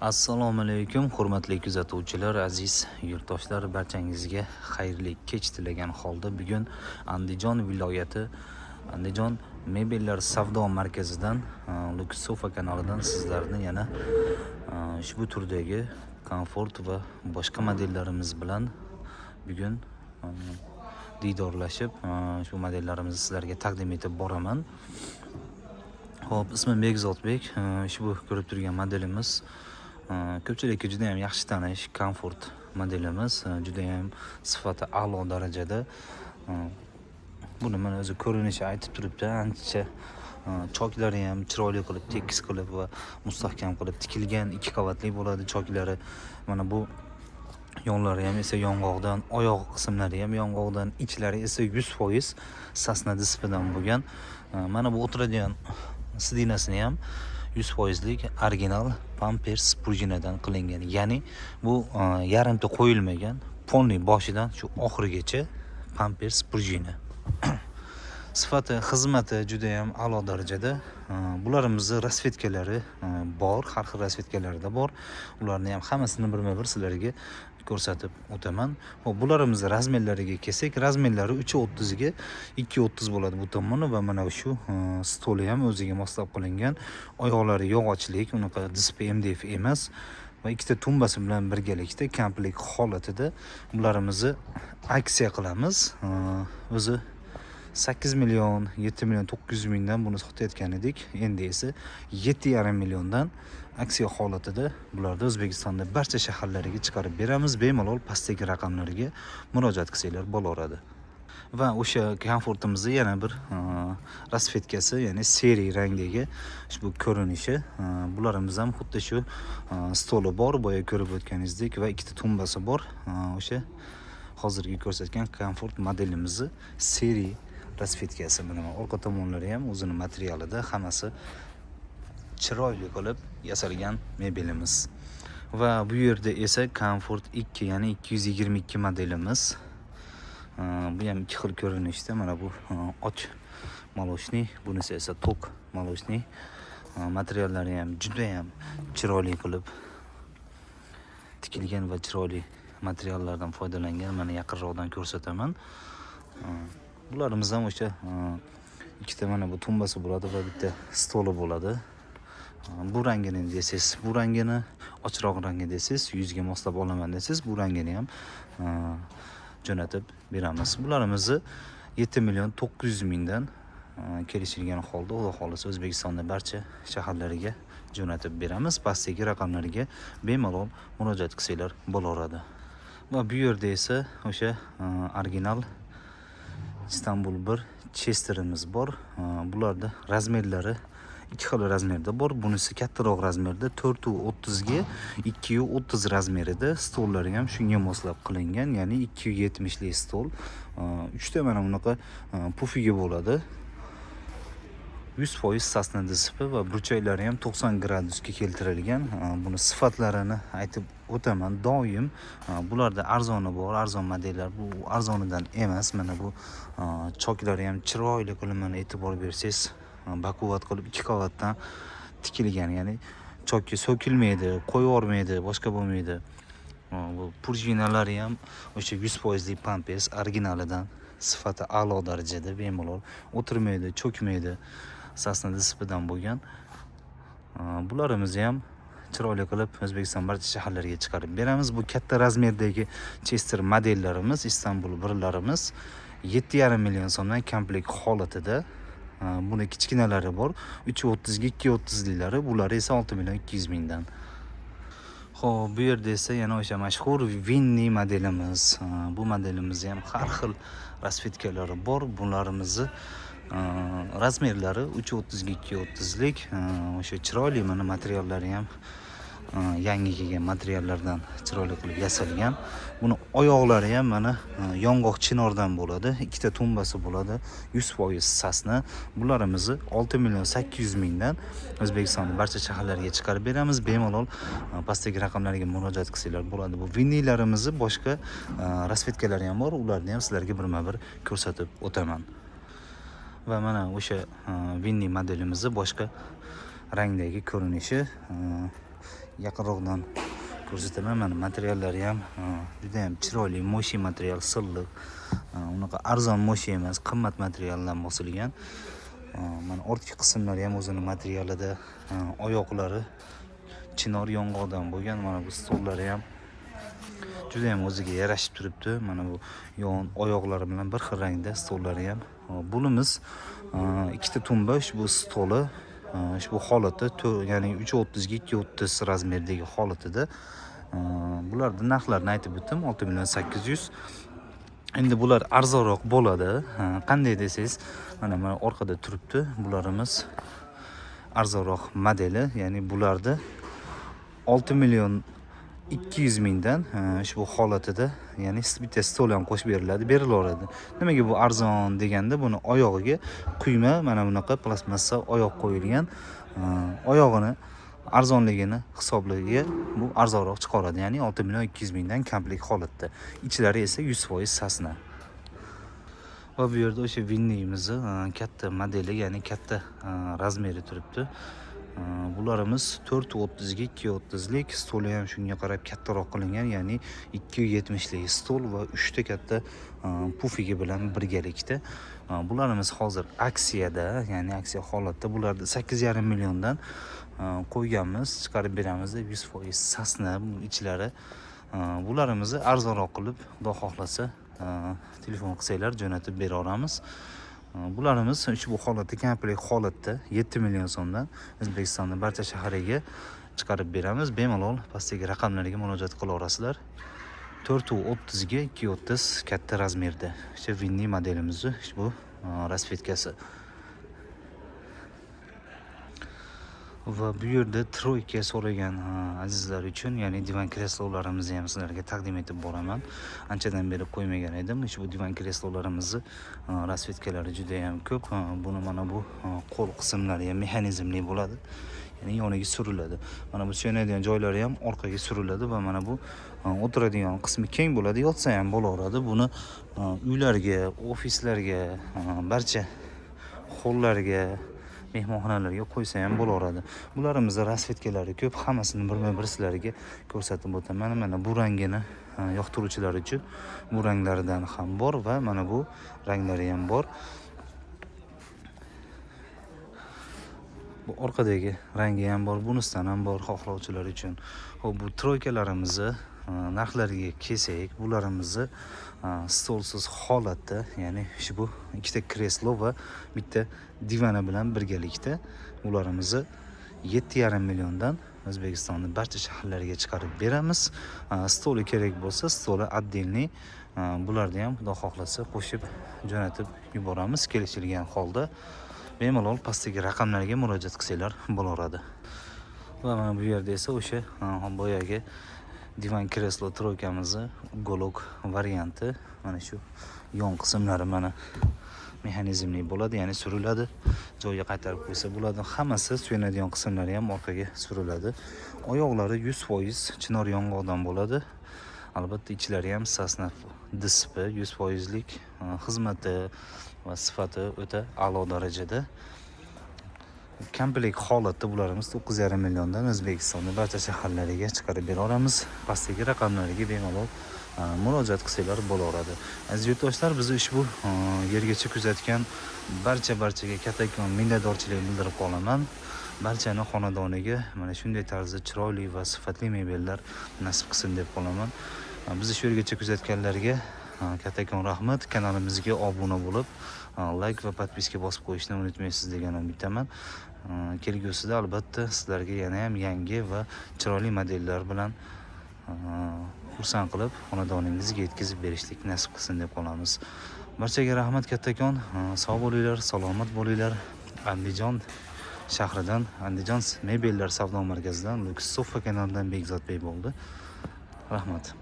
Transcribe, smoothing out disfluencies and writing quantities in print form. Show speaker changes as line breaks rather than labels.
Assalomu alaykum, hurmatli kuzatuvchilar, aziz yurtdoshlar, barchangizga xayrli kech tilagan holda bugun Andijon viloyati Andijon mebellar savdo markazidan Lux Sofa kanalidan sizlarni yana ushbu turdagi komfort va boshqa modellarimiz bilan bugun diydorlashib shu modellarimizni sizlarga taqdim etib boraman. Xo'p, ismim Bekzodbek. Ushbu ko'rib turgan modelimiz ko'pchilikka juda ham yaxshi tanish komfort modelimiz, juda ham sifati a'lo darajada. Buni mana o'zi ko'rinishi aytib turibdi, ancha choklari ham chiroyli qilib, tekis qilib va mustahkam qilib tikilgan, 2 qavatli bo'ladi choklari. Mana bu yonlari ham esa yong'oqdan, oyoq qismlari ham yong'oqdan, ichlari esa 100% sasna dispidan bo'lgan. Mana bu o'tiradigan sidinasini ham 100%lik original Pampers prujinadan qilingan. Ya'ni bu yarimta qo'yilmagan, polniy boshidan shu oxirigacha Pampers prujina. Sifati, xizmati juda ham a'lo darajada. Bularimizni rasvetkalari bor, har xil rasvetkalarida bor. Ularni ham hammasini birma-bir sizlarga ko'rsatib o'taman. Xo'p, bularimiz razmerlariga kelsak, razmerlari 3.30 ga 2.30 bo'ladi bu tomoni va mana shu stoli ham o'ziga moslab qilingan. Oyoqlari yog'ochlik, unaqa displey MDF emas va ikkita tumbasi bilan birgalikda komplekt holatida bularimizni aksiya qilamiz. O'zi 8 million, 7 million 900 mingdan buni sotayotgan edik. Endi esa 7,5 milliondan aksiya holatida bularni O'zbekistonda barcha shaharlariga chiqarib beramiz. Bemalol pastdagi raqamlarga murojaat qilsanglar bo'laveradi. Va o'sha komfortimizni yana bir rasvetkasi, ya'ni seriy rangdagi ushbu ko'rinishi. Bularimiz ham xuddi shu stoli bor, boya ko'rib o'tganingizdek va ikkita tumbasi bor. O'sha hozirgi ko'rsatgan komfort modelimizni seriy rasvetkasi. Mana orqa tomonlari ham o'zini materialida, hammasi chiroyli qilib yasalgan mebelimiz. Va bu yerda esa komfort 2, ya'ni 222 modelimiz. Bu ham ikki xil ko'rinishda. Mana bu och molochniy, bunisi esa tok molochniy. Materiallari ham juda ham chiroyli qilib tikilgan va chiroyli materiallardan foydalangan. Mana yaqinroqdan ko'rsataman. Bularimiz ham o'sha ikkita mana bu tumbasi bo'ladi va bitta stoli bo'ladi. Bu rangini desangiz, bu rangini, ochroq rangi desangiz, yuzga moslab olaman desangiz, bu rangini ham jo'natib beramiz. Bularimizni 7 million 900 mingdan kelishilgan holda, Xudo xolisa O'zbekistonda barcha shaharlariga jo'natib beramiz. Pastdagi raqamlarga bemalol murojaat qilsanglar bo'laveradi. Va bu yerda esa o'sha original Istanbul 1 Chesterimiz bor. Bularda razmerlari ikki xil razmerda bor. Bunisi kattaroq razmerda 4.30 ga 2.30 razmerida. Stollari ham shunga moslab qilingan, ya'ni 270 lik stol. 3 ta mana bunaqa pufiga bo'ladi. 100% sasna dispi va burchaklari ham 90 gradusga keltirilgan. Buni sifatlarini aytib o'taman doim. Bularda arzoni bor, arzon modellar. Bu arzonidan emas. Mana bu choklari ham chiroyli qilib, mana e'tibor bersangiz, baquvvat qilib 2 qavatdan tikilgan, ya'ni chokka so'kilmaydi, qo'yvormaydi, boshqa bo'lmaydi. Bu prujinalari ham o'sha 100% lik Pampers originalidan, sifati a'lo darajada, bemalol o'tirmaydi, cho'kmaydi, sasna dispidan bo'lgan. Bularimizni ham chiroyli qilib O'zbekiston barcha shaharlariga chiqarib beramiz. Bu katta razmerdagi Chester modellarimiz, Istanbul 1larimiz 7,5 million so'mdan komplekt holatida. Buni kichkinalari bor, 3.30 ga 2.30 liklari, bular esa 6 million 200 mingdan. Xo'p, bu yerda esa yana o'sha mashhur Vinni modelimiz. Bu modelimizni ham har xil rasvetkalari bor. Bularimizni razmerlari 3.30 ga 2.30 lik. O'sha chiroyli, mana materiallari ham yangi kelgan materiallardan chiroyli qilib yasalgan. Buni oyoqlari ham mana yong'oq chinordan bo'ladi. Ikkita tumbasi bo'ladi. 100% sasna. Bularimizni 6 million 800 mingdan O'zbekistonning barcha shaharlariga chiqarib beramiz. Bemalol pastdagi raqamlarga murojaat qilsanglar bo'ladi. Bu vinnilarimizni boshqa rasvetkalari ham bor. Ularni ham sizlarga birma-bir ko'rsatib o'taman. Va mana o'sha vinni modelimizni boshqa rangdagi ko'rinishi yaqinroqdan ko'rsataman. Mana materiallari ham juda ham chiroyli, moshi material, silliq. Unaqa arzon moshi emas, qimmat materialdan bosilgan. Mana ortki qismlari ham o'zining materialida, oyoqlari chinor yong'oqdan bo'lgan. Mana bu stollari ham juda ham o'ziga yarashib turibdi. Mana bu yon oyoqlari bilan bir xil rangda stollari ham. Bulimiz ikkita tumba ushbu stoli ushbu holatda, ya'ni 330 ga 230 razmerdagi holatida. Bularning narxlarini aytib o'tdim, 6.800.000. Endi bular arzonroq bo'ladi. Qanday desangiz, mana orqada turibdi. Bularimiz arzonroq modeli, ya'ni bularda 6.200.000 dan ushbu holatida, ya'ni bitta stol ham qo'shib berilaveradi. Nimaga bu arzon deganda, buni oyog'iga quyma mana bunaqa plastmassa oyoq qo'yilgan. Oyog'ini arzonligini hisobligiga bu arzonroq chiqaradi, ya'ni 6.200.000 dan komplekt holatda. Ichlari esa 100% sasna. Va bu yerda o'sha vinnimizni katta modeli, ya'ni katta razmeri turibdi. Bularimiz 430 ga 230 lik, stoli ham shunga qarab kattaroq qilingan, ya'ni 270 lik stol va 3 ta katta pufigi bilan birgalikda. Bularimiz hozir aksiyada, ya'ni aksiya holatda. Bularni 8,5 milliondan qo'yganmiz, chiqarib beramiz deb 100% sasna bu ichlari. Bularimizni arzonroq qilib, xudo xohlasa, telefon qilsanglar jo'natib bera olamiz. Bularimiz ushbu holatda, komplekt holatda 7 million so'mdan O'zbekistonning barcha shahriga chiqarib beramiz. Bemalol pastdagi raqamlarga murojaat qila olasizlar. 430 ga 230 katta razmerda. O'sha Vinni modelimizni ushbu rasvetkasi. Va bu yerda troyka so'ragan azizlar uchun, ya'ni divan kreslolarimizni ham sizlarga taqdim etib boraman. Anchadan beri qo'ymagan edim. Ushbu divan kreslolarimizni rasvetkalari juda ham ko'p. Buni mana bu qo'l qismlari ham mexanizmli bo'ladi. Ya'ni yoniga suriladi. Mana bu suyanadigan joylari ham orqaga suriladi va mana bu o'tiradigan qismi keng bo'ladi, yotsa ham bo'laveradi. Buni uylarga, ofislarga, barcha hollarga, mehmonxonalarga qo'ysa ham bo'laveradi. Bularimizni rasvetkalari ko'p, hammasini bir sizlarga ko'rsatib o'taman. Mana bu rangini yoqtiruvchilar uchun bu ranglaridan ham bor va mana bu ranglari ham bor. Bu orqadagi rangi ham bor, bunisidan ham bor xohlovchilar uchun. Xo'p, bu troykalarimizni narxlariga kelsak, bularimizni stolsiz holatda, ya'ni ushbu ikkita kreslo va bitta divani bilan birgalikda ularimizni 7,5 milliondan O'zbekistonning barcha shaharlariga chiqarib beramiz. Stoli kerak bo'lsa, stoli отдельный, bularni ham xudo xohlasa qo'shib jo'natib yuboramiz kelishilgan holda. Bemalol pastdagi raqamlarga murojaat qilsanglar bo'laveradi. Va mana bu yerda esa o'sha boyagi divan kreslo troykamizni golok varianti. Mana shu yon qismlari mana mexanizmli bo'ladi, ya'ni suriladi, joyiga qaytarib qo'ysa bo'ladi. Hammasi suyanadigan qismlari ham orqaga suriladi. Oyoqlari 100% chinor yong'oqdan bo'ladi. Albatta ichlari ham sasna dispi, 100% lik, xizmati va sifati o'ta a'lo darajada. Komplekt holatda bularimiz 9,5 milliondan O'zbekistonning barcha shaharlariga chiqarib bera olamiz. Pastdagi raqamlarga bemalol murojaat qilsanglar bo'laveradi. Aziz yurtdoshlar, bizni ushbu yergacha kuzatgan barchaga kattakon minnatdorchilik bildirib qolaman. Barchani xonadoniga mana shunday tarzda chiroyli va sifatli mebellar nasib qilsin deb qolaman. Bizni shu yergacha kuzatganlarga kattakon rahmat. Kanalimizga obuna bo'lib, like va podpiska bosib qo'yishni unutmaysiz degan umiddaman. Kelgusida albatta sizlarga yana ham yangi va chiroyli modellar bilan xursand qilib, xonadoningizga yetkazib berishlik nasib qilsin deb qolamiz. Barchaga rahmat kattakon. Sog' bo'linglar, salomat bo'linglar. Andijon shahridan, Andijon mebellar savdo markazidan Lux Sofa kanalidan Bekzodbek bo'ldi. Rahmat.